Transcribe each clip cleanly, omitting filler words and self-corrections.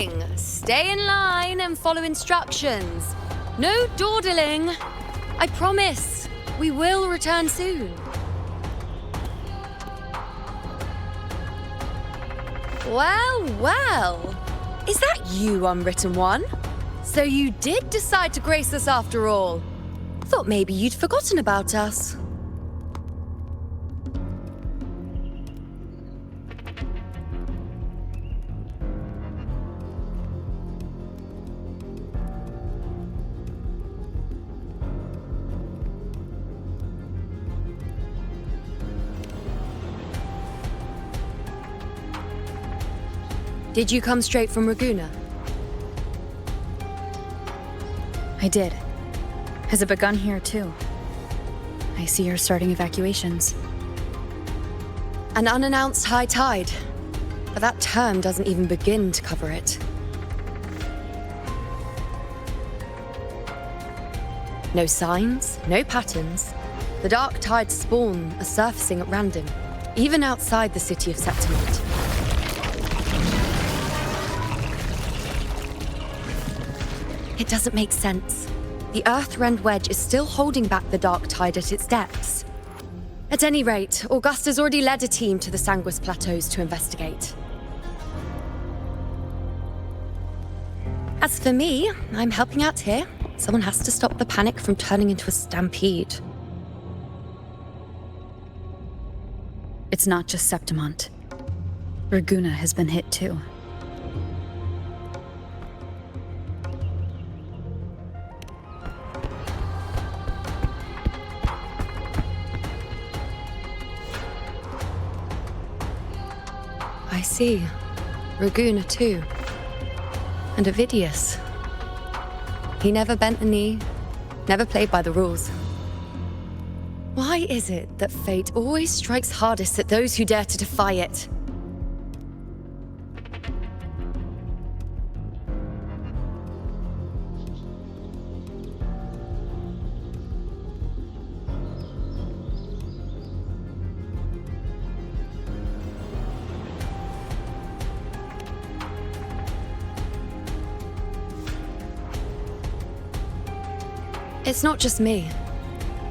Warning! Stay in line and follow instructions. No dawdling. I promise, we will return soon. Well, well. Is that you, Unwritten One? So you did decide to grace us after all. Thought maybe you'd forgotten about us. Did you come straight from Raguna? I did. Has it begun here, too? I see you're starting evacuations. An unannounced high tide. But that term doesn't even begin to cover it. No signs, no patterns. The dark tide spawn are surfacing at random, even outside the city of Septimont. It doesn't make sense. The Earth-rend wedge is still holding back the dark tide at its depths. At any rate, Augusta's already led a team to the Sanguis Plateaus to investigate. As for me, I'm helping out here. Someone has to stop the panic from turning into a stampede. It's not just Septimont. Raguna has been hit too. I see. Raguna too. And Ovidius. He never bent a knee, never played by the rules. Why is it that fate always strikes hardest at those who dare to defy it? It's not just me.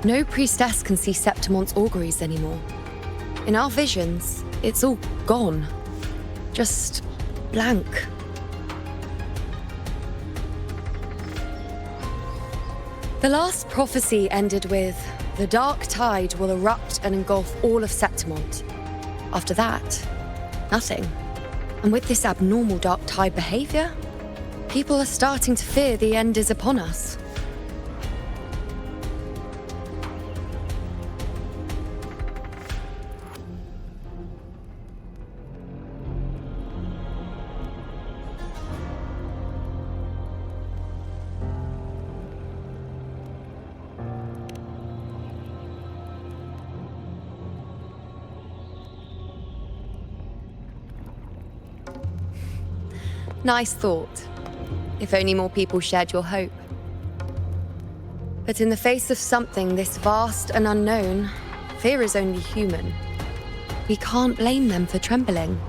No priestess can see Septimont's auguries anymore. In our visions, it's all gone. Just blank. The last prophecy ended with, the dark tide will erupt and engulf all of Septimont. After that, nothing. And with this abnormal dark tide behavior, people are starting to fear the end is upon us. Nice thought. If only more people shared your hope. But in the face of something this vast and unknown, fear is only human. We can't blame them for trembling.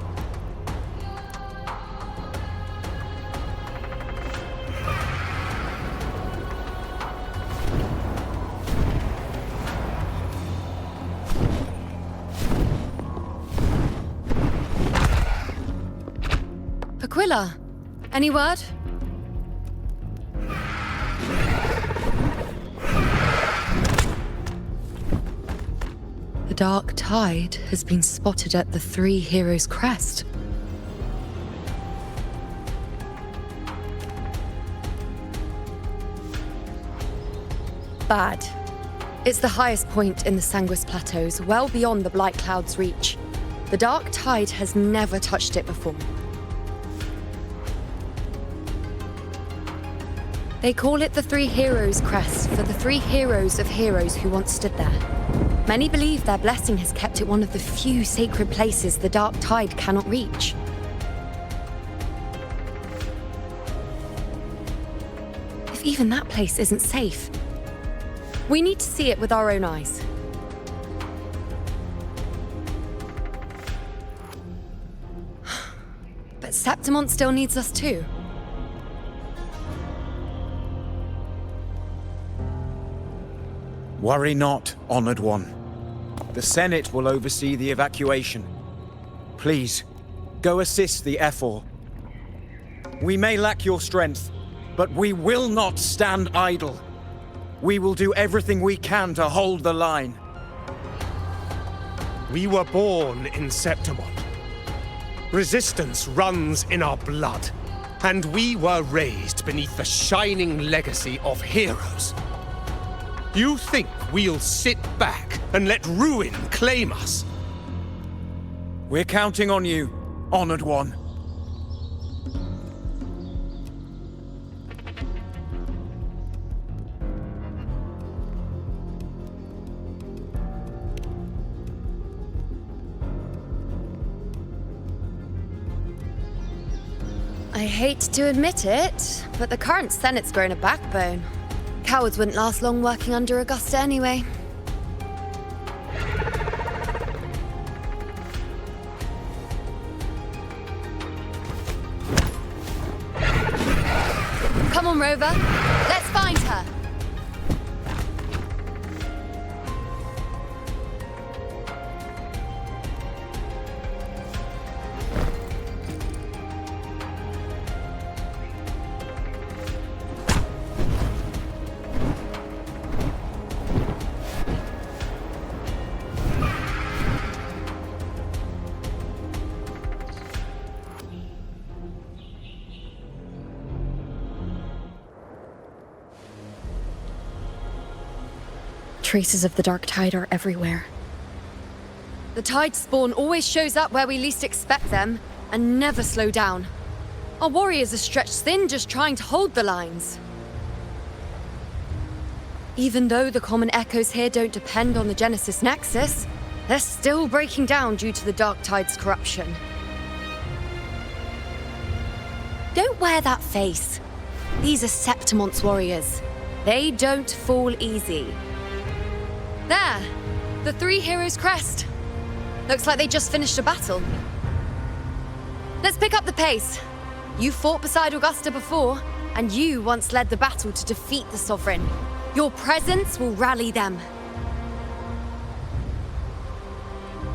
Aquila, any word? The dark tide has been spotted at the Three Heroes' crest. Bad. It's the highest point in the Sanguis Plateaus, well beyond the Blight Cloud's reach. The dark tide has never touched it before. They call it the Three Heroes' crest for the three heroes of heroes who once stood there. Many believe their blessing has kept it one of the few sacred places the dark tide cannot reach. If even that place isn't safe, we need to see it with our own eyes. But Septimont still needs us too. Worry not, Honored One. The Senate will oversee the evacuation. Please, go assist the Ephor. We may lack your strength, but we will not stand idle. We will do everything we can to hold the line. We were born in Septimont. Resistance runs in our blood, and we were raised beneath the shining legacy of heroes. You think we'll sit back and let ruin claim us? We're counting on you, Honored One. I hate to admit it, but the current Senate's grown a backbone. Cowards wouldn't last long working under Augusta anyway. Come on, Rover. Let's find her. Traces of the dark tide are everywhere. The tide spawn always shows up where we least expect them, and never slow down. Our warriors are stretched thin just trying to hold the lines. Even though the common echoes here don't depend on the Genesis Nexus, they're still breaking down due to the dark tide's corruption. Don't wear that face. These are Septimont's warriors. They don't fall easy. There! The three heroes' crest. Looks like they just finished a battle. Let's pick up the pace. You fought beside Augusta before, and you once led the battle to defeat the Sovereign. Your presence will rally them.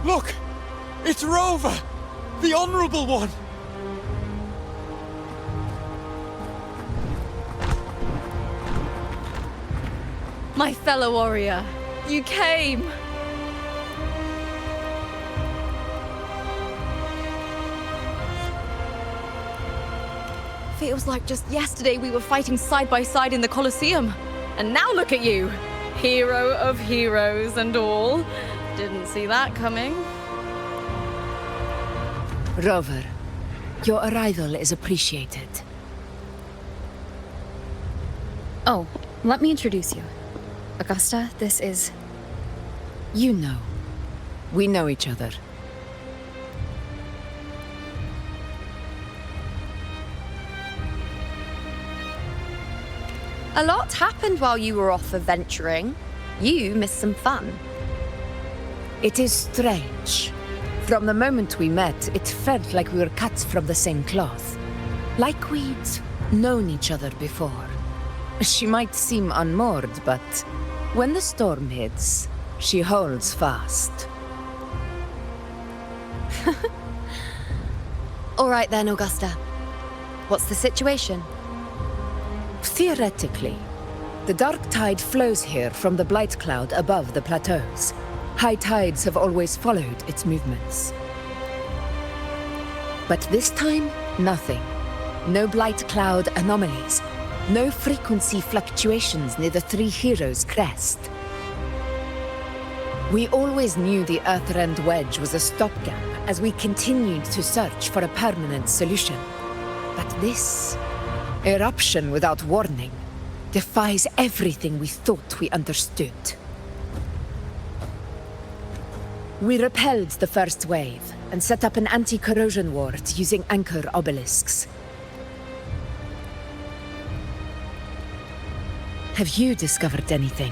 Look! It's Rover! The Honorable One! My fellow warrior, you came! Feels like just yesterday we were fighting side by side in the Colosseum. And now look at you! Hero of heroes and all. Didn't see that coming. Rover, your arrival is appreciated. Oh, let me introduce you. Augusta, this is... You know. We know each other. A lot happened while you were off adventuring. You missed some fun. It is strange. From the moment we met, it felt like we were cut from the same cloth. Like we'd known each other before. She might seem unmoored, but when the storm hits, she holds fast. All right then, Augusta. What's the situation? Theoretically, the dark tide flows here from the blight cloud above the plateaus. High tides have always followed its movements. But this time, nothing. No blight cloud anomalies. No frequency fluctuations near the Three Heroes' crest. We always knew the Earthrend Wedge was a stopgap as we continued to search for a permanent solution. But this eruption without warning defies everything we thought we understood. We repelled the first wave and set up an anti-corrosion ward using anchor obelisks. Have you discovered anything?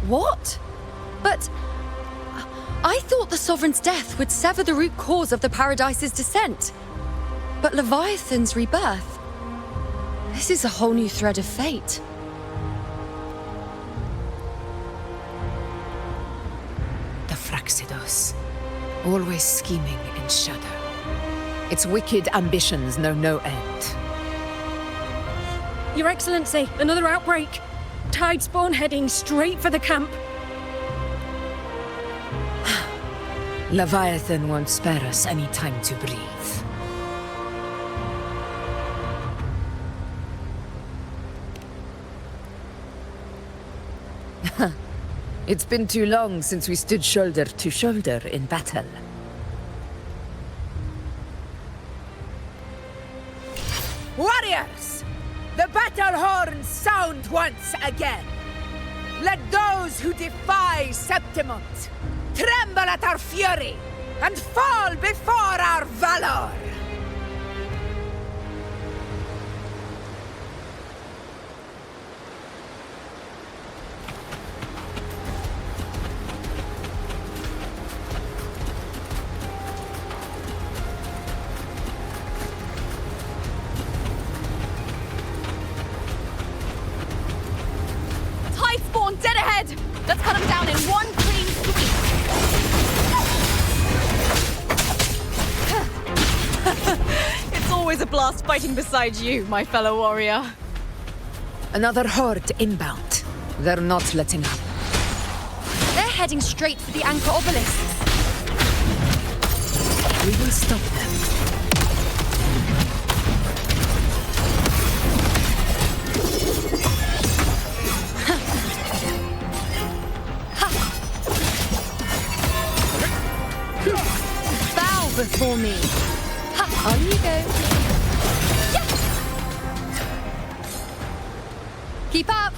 What? But I thought the Sovereign's death would sever the root cause of the Paradise's descent. But Leviathan's rebirth? This is a whole new thread of fate. The Fraxidos. Always scheming in shadow. Its wicked ambitions know no end. Your Excellency, another outbreak. Tide spawn heading straight for the camp. Leviathan won't spare us any time to breathe. It's been too long since we stood shoulder to shoulder in battle. Warriors! The battle horns sound once again! Let those who defy Septimont tremble at our fury and fall before our valor! Tide spawn dead ahead! Let's cut them down in one clean sweep! It's always a blast fighting beside you, my fellow warrior. Another horde inbound. They're not letting up. They're heading straight for the anchor obelisks. We will stop them. Bow before me. Ha! On you go. Yeah. Keep up.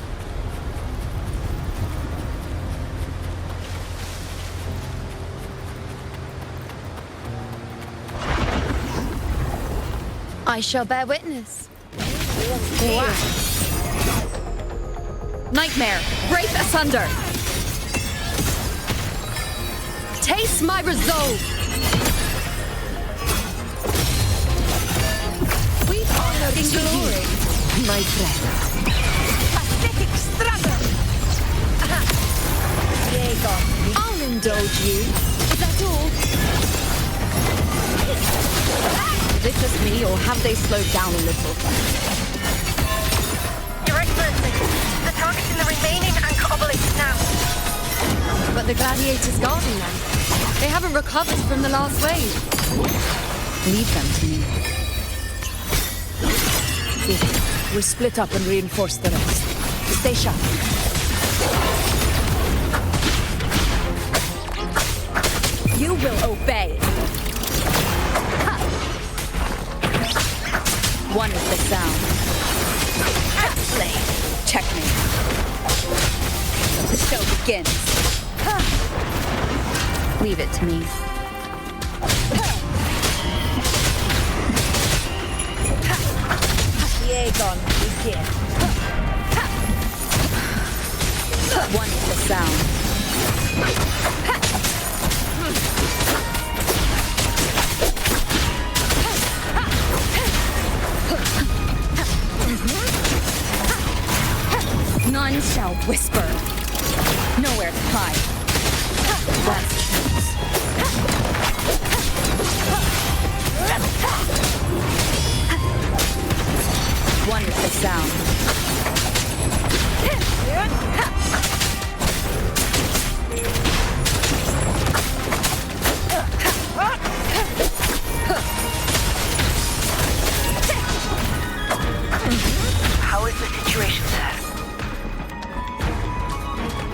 I shall bear witness. Nightmare, break asunder! Taste my resolve. We've honored in glory. My friend. Pathetic struggle! I'll indulge you. Is that all? Is it just me, or have they slowed down a little? Your Excellency, the target's in the remaining anchor obelisk now. But the gladiators guarding them. They haven't recovered from the last wave. Leave them to me. We'll split up and reinforce the rest. Stay sharp. You will obey. One is the sound. Slay. Checkmate. The show begins. Leave it to me. Yegon, begin. One is the sound. None shall whisper. Nowhere to hide. That's truth. One is the sound. How is the situation there?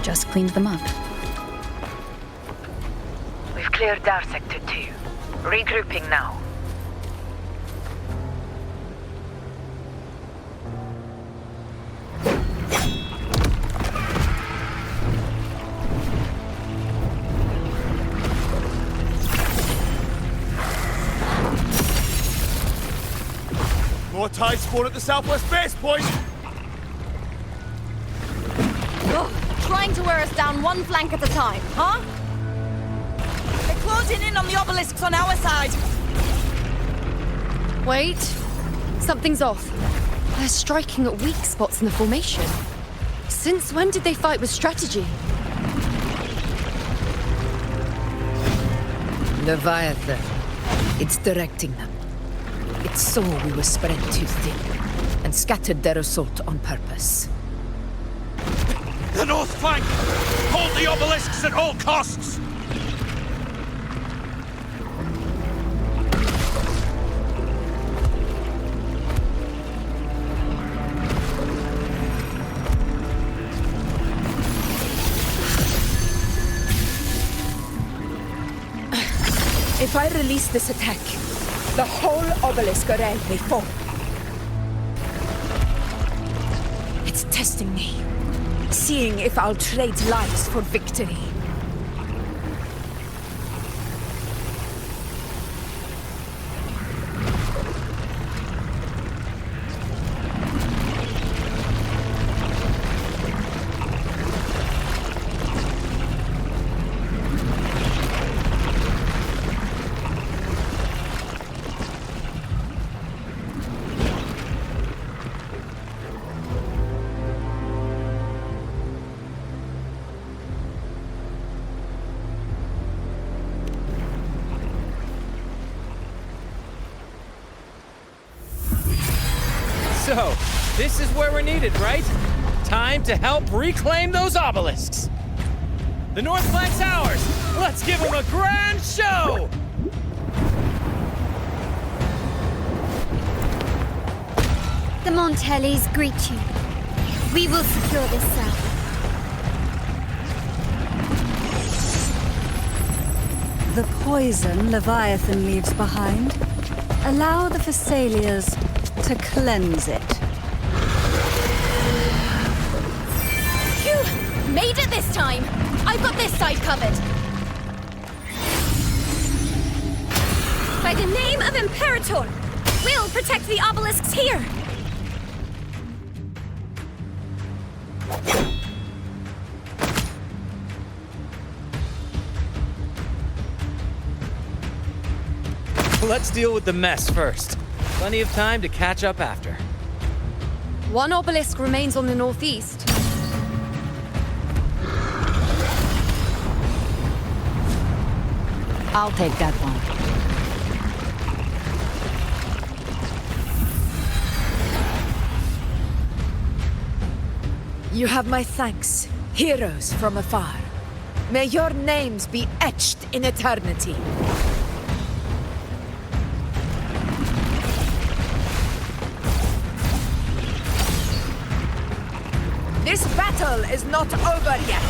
Just cleaned them up. We've cleared our sector 2. Regrouping now. More tide spawn at the southwest base point! trying to wear us down one flank at a time, huh? They're closing in on the obelisks on our side. Wait. Something's off. They're striking at weak spots in the formation. Since when did they fight with strategy? Leviathan. It's directing them. It saw we were spread too thin, and scattered their assault on purpose. The north flank! Hold the obelisks at all costs! If I release this attack, the whole obelisk array may fall. It's testing me, seeing if I'll trade lives for victory. So, this is where we're needed, right? Time to help reclaim those obelisks. The north flank's ours. Let's give them a grand show! The Montellis greet you. We will secure this cell. The poison Leviathan leaves behind, allow the Thessalians to cleanse it. Phew! Made it this time! I've got this side covered. By the name of Imperator, we'll protect the obelisks here! Let's deal with the mess first. Plenty of time to catch up after. One obelisk remains on the northeast. I'll take that one. You have my thanks, heroes from afar. May your names be etched in eternity. This battle is not over yet.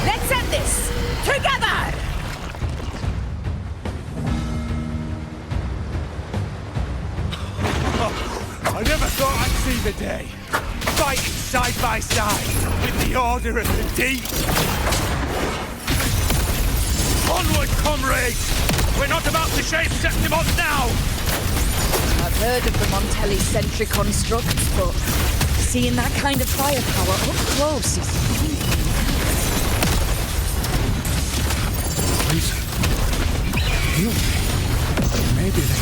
Let's end this together! I never thought I'd see the day. Fighting side by side with the Order of the Deep. Onward, comrades! We're not about to shape Septimon now! I've heard of the Montelli sentry constructs, but seeing that kind of firepower up close is Poison. Heal me. Maybe the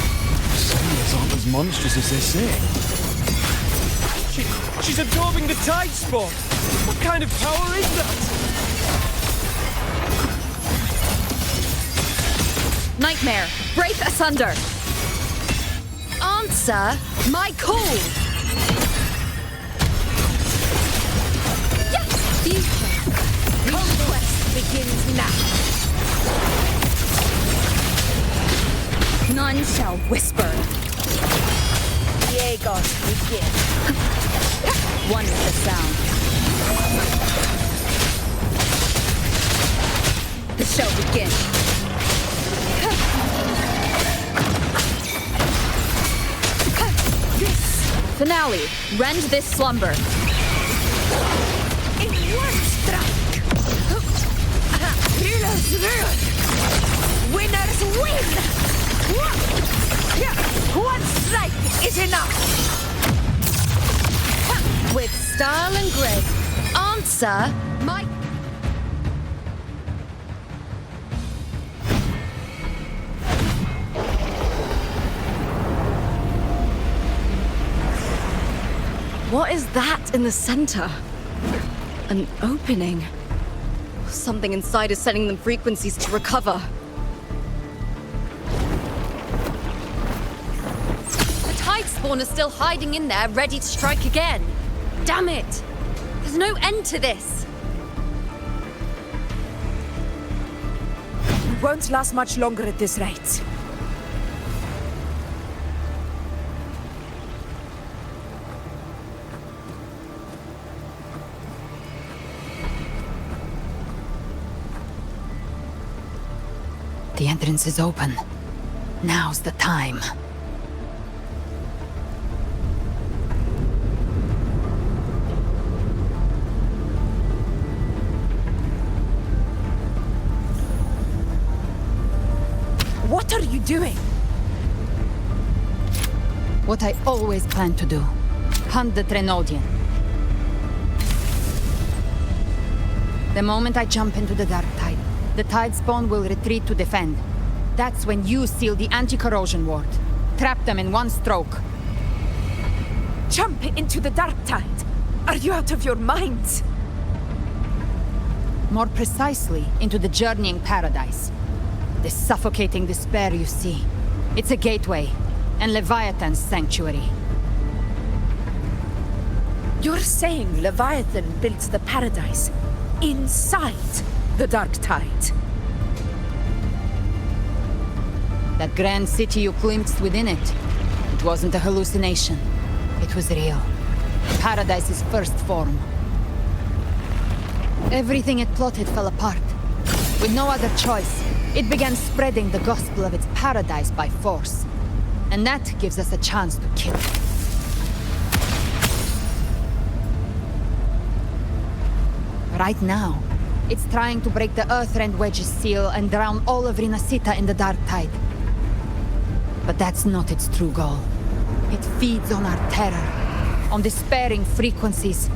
Thessalians aren't as monstrous as they say. She's absorbing the tide spawn! What kind of power is that? Nightmare, break asunder! Answer my call! future. Conquest begins now. None shall whisper. Jaegers begin. One with the sound. The show begins. Finale, rend this slumber. In one strike. Heroes rule. Winners win. One strike is enough. With style and grace, answer my What is that in the center? An opening. Something inside is sending them frequencies to recover. The tide spawn is still hiding in there, ready to strike again. Damn it! There's no end to this. We won't last much longer at this rate. The entrance is open. Now's the time. What are you doing? What I always planned to do. Hunt the Trenodian. The moment I jump into the dark tide, the tide spawn will retreat to defend. That's when you seal the anti-corrosion ward. Trap them in one stroke. Jump into the dark tide? Are you out of your mind? More precisely, into the journeying paradise. The suffocating despair you see. It's a gateway, and Leviathan's sanctuary. You're saying Leviathan built the paradise inside the dark tide? That grand city you glimpsed within it, it wasn't a hallucination. It was real. Paradise's first form. Everything it plotted fell apart. With no other choice, it began spreading the gospel of its paradise by force. And that gives us a chance to kill it. Right now, it's trying to break the Earthrend Wedge's seal and drown all of Rinasita in the dark tide. But that's not its true goal. It feeds on our terror, on despairing frequencies.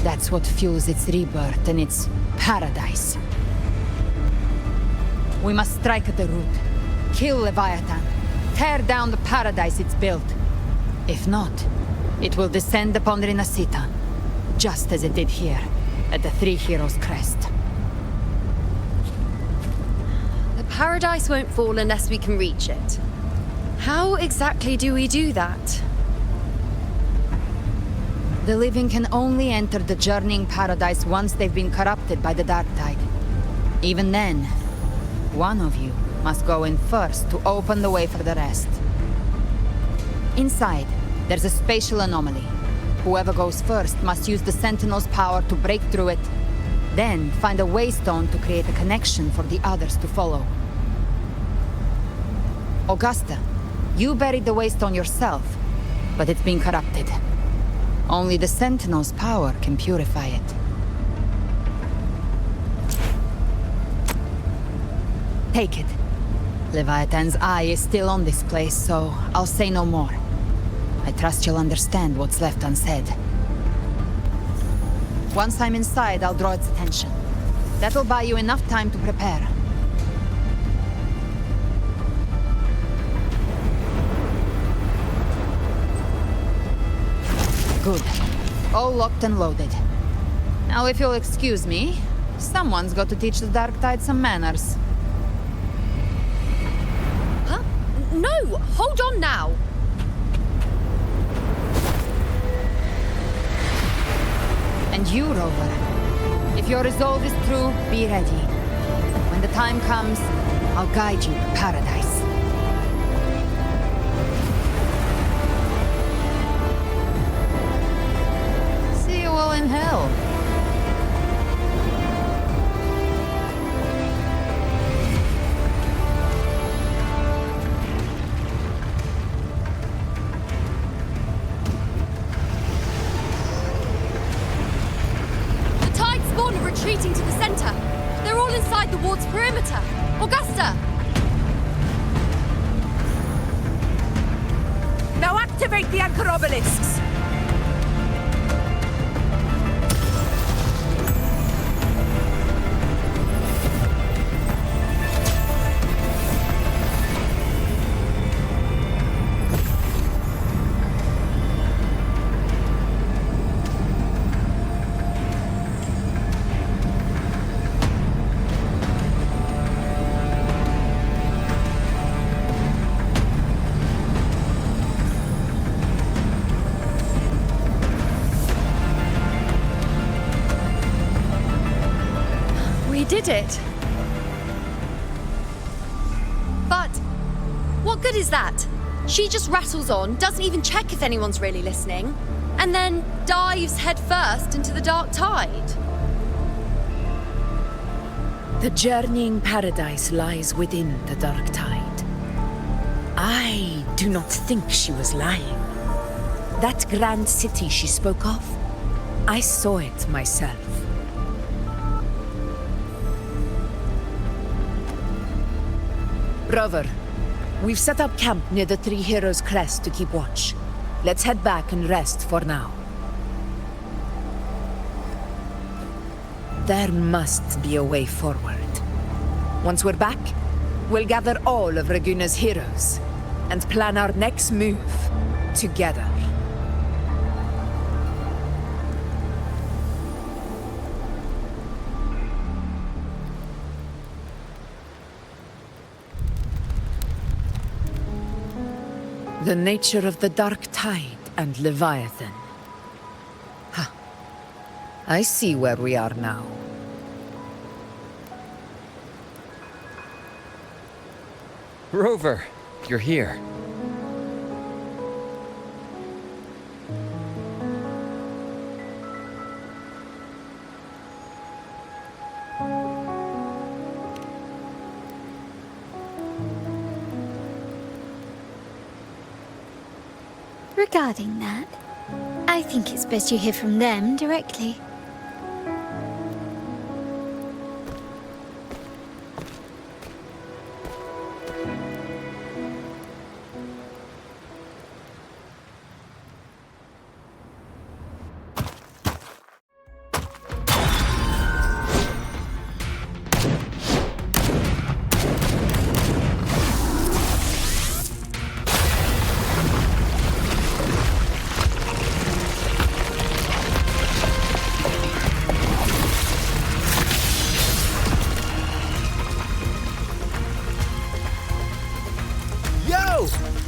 That's what fuels its rebirth and its paradise. We must strike at the root, kill Leviathan, tear down the paradise it's built. If not, it will descend upon Rinasita, just as it did here, at the Three Heroes' Crest. The paradise won't fall unless we can reach it. How exactly do we do that? The living can only enter the journeying paradise once they've been corrupted by the dark tide. Even then, one of you must go in first to open the way for the rest. Inside, there's a spatial anomaly. Whoever goes first must use the Sentinel's power to break through it, then find a waystone to create a connection for the others to follow. Augusta, you buried the waystone yourself, but it's been corrupted. Only the Sentinel's power can purify it. Take it. Leviathan's eye is still on this place, so I'll say no more. I trust you'll understand what's left unsaid. Once I'm inside, I'll draw its attention. That'll buy you enough time to prepare. Good. All locked and loaded. Now, if you'll excuse me, someone's got to teach the Dark Tide some manners. Huh? No! Hold on now! And you, Rover, if your resolve is true, be ready. When the time comes, I'll guide you to paradise. See you all in hell. Retreating to the center. They're all inside the ward's perimeter. Augusta! Now activate the anchor obelisks! did it. But what good is that? She just rattles on, doesn't even check if anyone's really listening, and then dives headfirst into the dark tide. The journeying paradise lies within the dark tide. I do not think she was lying. That grand city she spoke of, I saw it myself. Rover, we've set up camp near the Three Heroes Crest to keep watch. Let's head back and rest for now. There must be a way forward. Once we're back, we'll gather all of Raguna's heroes and plan our next move together. The nature of the Dark Tide and Leviathan. Huh. I see where we are now. Rover, you're here. Regarding that, I think it's best you hear from them directly.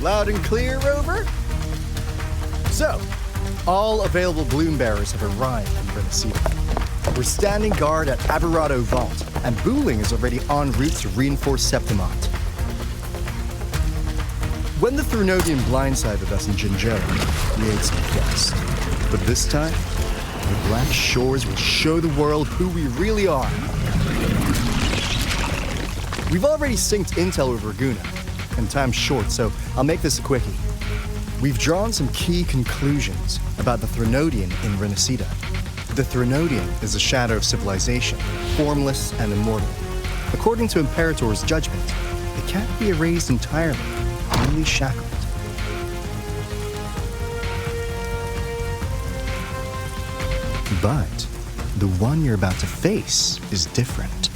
Loud and clear, Rover? So, all available bloom bearers have arrived in Renacita. We're standing guard at Averado Vault, and Booling is already en route to reinforce Septimont. When the Threnodian blindsided us in Jinzhou, we ate some dust. But this time, the Black Shores will show the world who we really are. We've already synced intel with Raguna, and time's short, so I'll make this a quickie. We've drawn some key conclusions about the Threnodian in Renacita. The Threnodian is a shadow of civilization, formless and immortal. According to Imperator's judgment, it can't be erased entirely, only shackled. But the one you're about to face is different.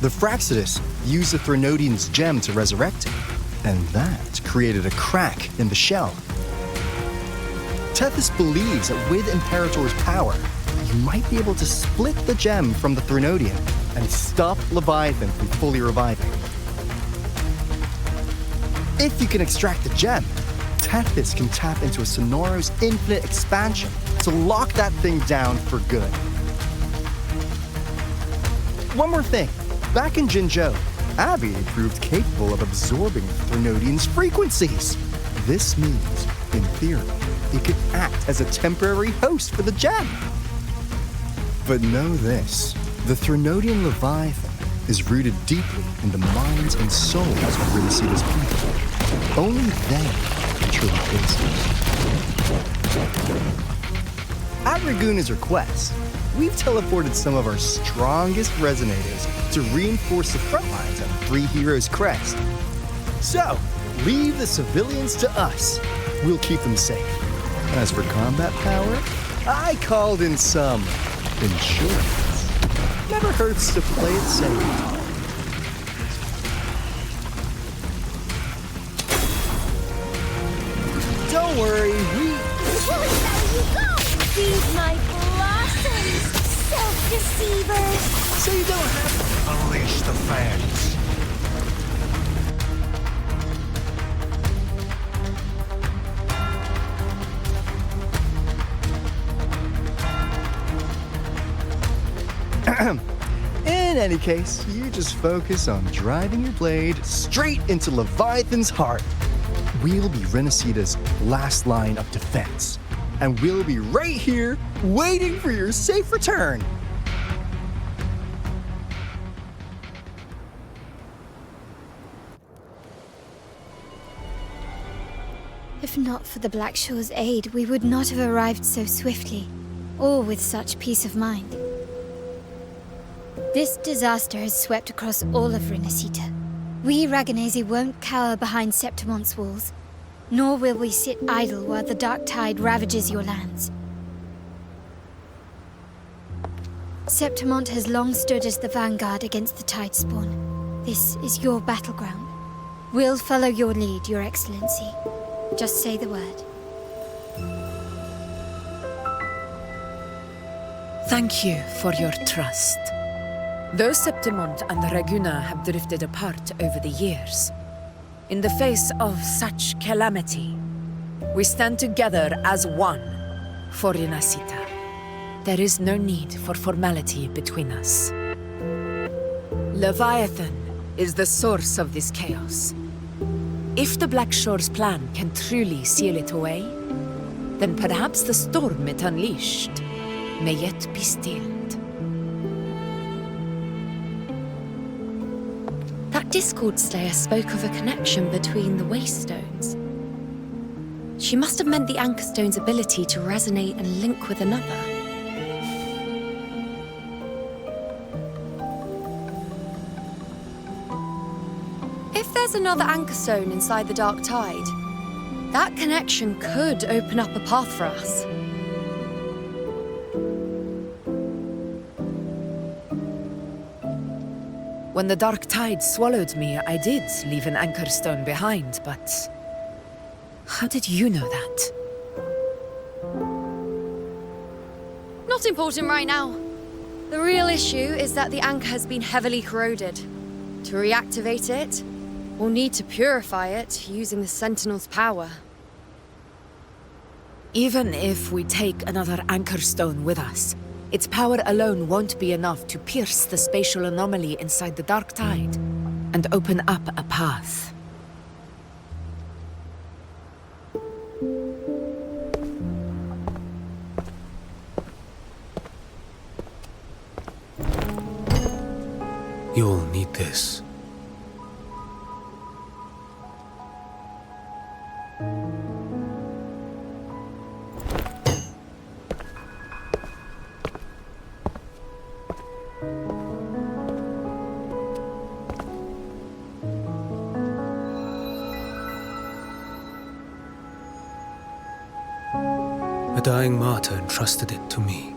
The Fraxidus used the Threnodian's gem to resurrect him, and that created a crack in the shell. Tethys believes that with Imperator's power, you might be able to split the gem from the Threnodian and stop Leviathan from fully reviving. If you can extract the gem, Tethys can tap into a Sonoro's infinite expansion to lock that thing down for good. One more thing. Back in Jinzhou, Abby proved capable of absorbing Threnodian's frequencies. This means, in theory, it could act as a temporary host for the gem. But know this, the Threnodian Leviathan is rooted deeply in the minds and souls of Renacita's people. Only they can truly face it. At Raguna's request, we've teleported some of our strongest resonators to reinforce the front lines of Three Heroes Crest. So, leave the civilians to us. We'll keep them safe. As for combat power, I called in some insurance. Never hurts to play it safe. Don't worry, Where you go? Feed my blossoms, self-deceivers! So you don't have to unleash the fans. In any case, you just focus on driving your blade straight into Leviathan's heart. We'll be Renacita's last line of defense, and we'll be right here waiting for your safe return. If not for the Black Shore's aid, we would not have arrived so swiftly, or with such peace of mind. This disaster has swept across all of Renacita. We Raganazi won't cower behind Septimon's walls, nor will we sit idle while the dark tide ravages your lands. Septimont has long stood as the vanguard against the Tidespawn. This is your battleground. We'll follow your lead, Your Excellency. Just say the word. Thank you for your trust. Though Septimont and Raguna have drifted apart over the years, in the face of such calamity, we stand together as one for Renacita. There is no need for formality between us. Leviathan is the source of this chaos. If the Black Shore's plan can truly seal it away, then perhaps the storm it unleashed may yet be stilled. That Discord Slayer spoke of a connection between the Waystones. She must have meant the Anchorstone's ability to resonate and link with another. If there's another Anchorstone inside the Dark Tide, that connection could open up a path for us. When the Dark Tide swallowed me, I did leave an Anchorstone behind, but how did you know that? Not important right now. The real issue is that the anchor has been heavily corroded. To reactivate it, we'll need to purify it using the Sentinel's power. Even if we take another Anchorstone with us, its power alone won't be enough to pierce the spatial anomaly inside the Dark Tide and open up a path. You'll need this. A dying martyr entrusted it to me.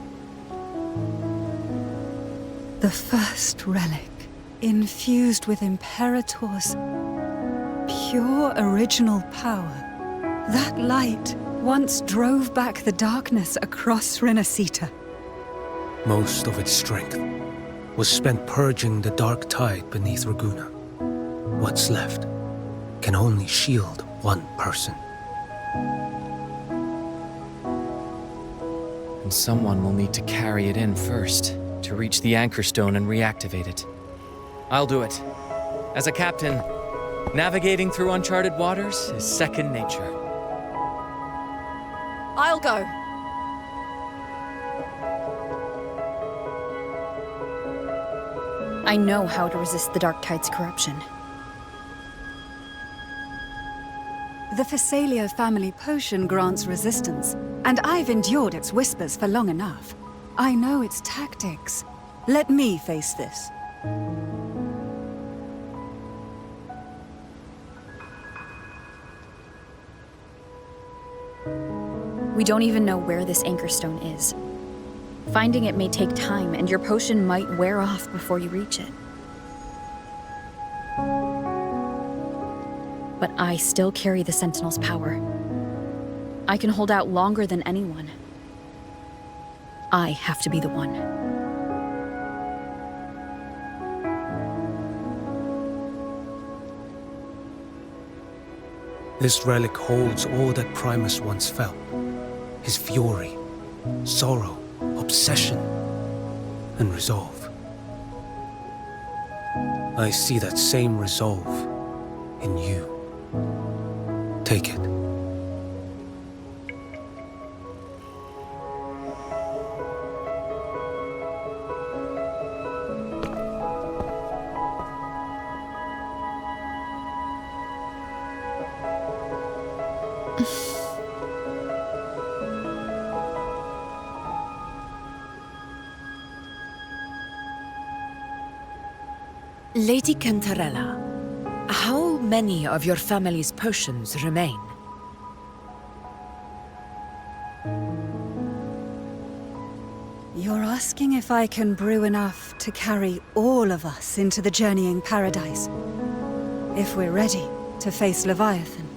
The first relic, infused with Imperator's pure original power. That light once drove back the darkness across Renacita. Most of its strength was spent purging the dark tide beneath Raguna. What's left can only shield one person. And someone will need to carry it in first, to reach the Anchorstone and reactivate it. I'll do it. As a captain, navigating through uncharted waters is second nature. I'll go. I know how to resist the Dark Tide's corruption. The Phasalia family potion grants resistance, and I've endured its whispers for long enough. I know its tactics. Let me face this. We don't even know where this Anchorstone is. Finding it may take time, and your potion might wear off before you reach it. But I still carry the Sentinel's power. I can hold out longer than anyone. I have to be the one. This relic holds all that Primus once felt. His fury, sorrow, obsession, and resolve. I see that same resolve in you. Take it. Lady Cantarella, how many of your family's potions remain? You're asking if I can brew enough to carry all of us into the journeying paradise. If we're ready to face Leviathan.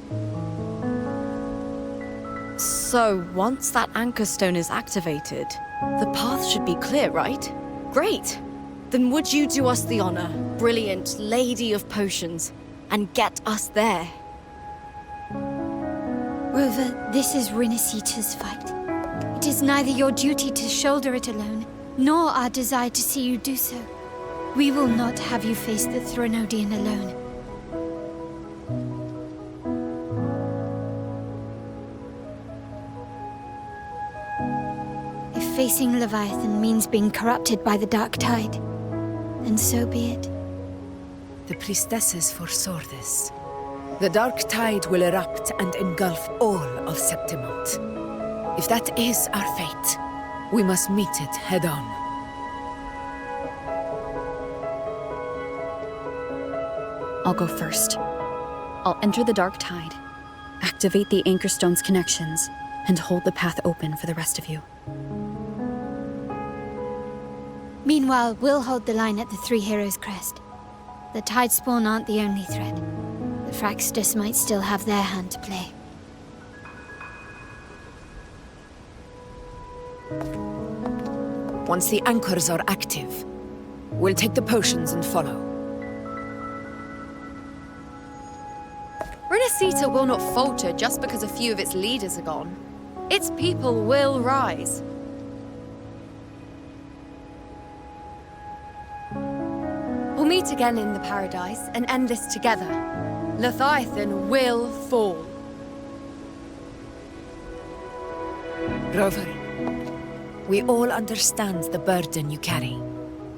So, once that anchor stone is activated, the path should be clear, right? Great! Then would you do us the honor, brilliant Lady of Potions, and get us there? Rover, this is Rinasita's fight. It is neither your duty to shoulder it alone, nor our desire to see you do so. We will not have you face the Threnodian alone. If facing Leviathan means being corrupted by the Dark Tide, then so be it. The priestesses foresaw this. The Dark Tide will erupt and engulf all of Septimont. If that is our fate, we must meet it head-on. I'll go first. I'll enter the Dark Tide, activate the Anchor Stone's connections, and hold the path open for the rest of you. Meanwhile, we'll hold the line at the Three Heroes Crest. The Tidespawn aren't the only threat. The Fraxtus might still have their hand to play. Once the anchors are active, we'll take the potions and follow. Rinasita will not falter just because a few of its leaders are gone. Its people will rise. We'll meet again in the paradise and end this together. Leviathan will fall. Rover, we all understand the burden you carry.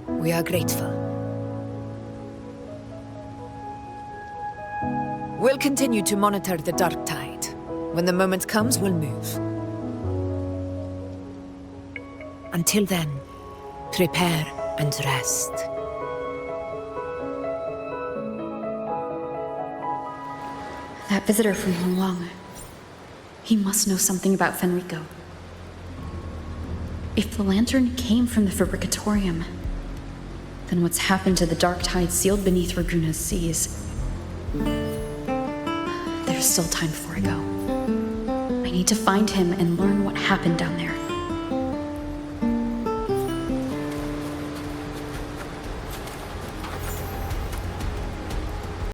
We are grateful. We'll continue to monitor the Dark Tide. When the moment comes, we'll move. Until then, prepare and rest. That visitor from Huang, he must know something about Fenrico. If the lantern came from the Fabricatorium, then what's happened to the Dark Tide sealed beneath Raguna's seas? There's still time before I go. I need to find him and learn what happened down there.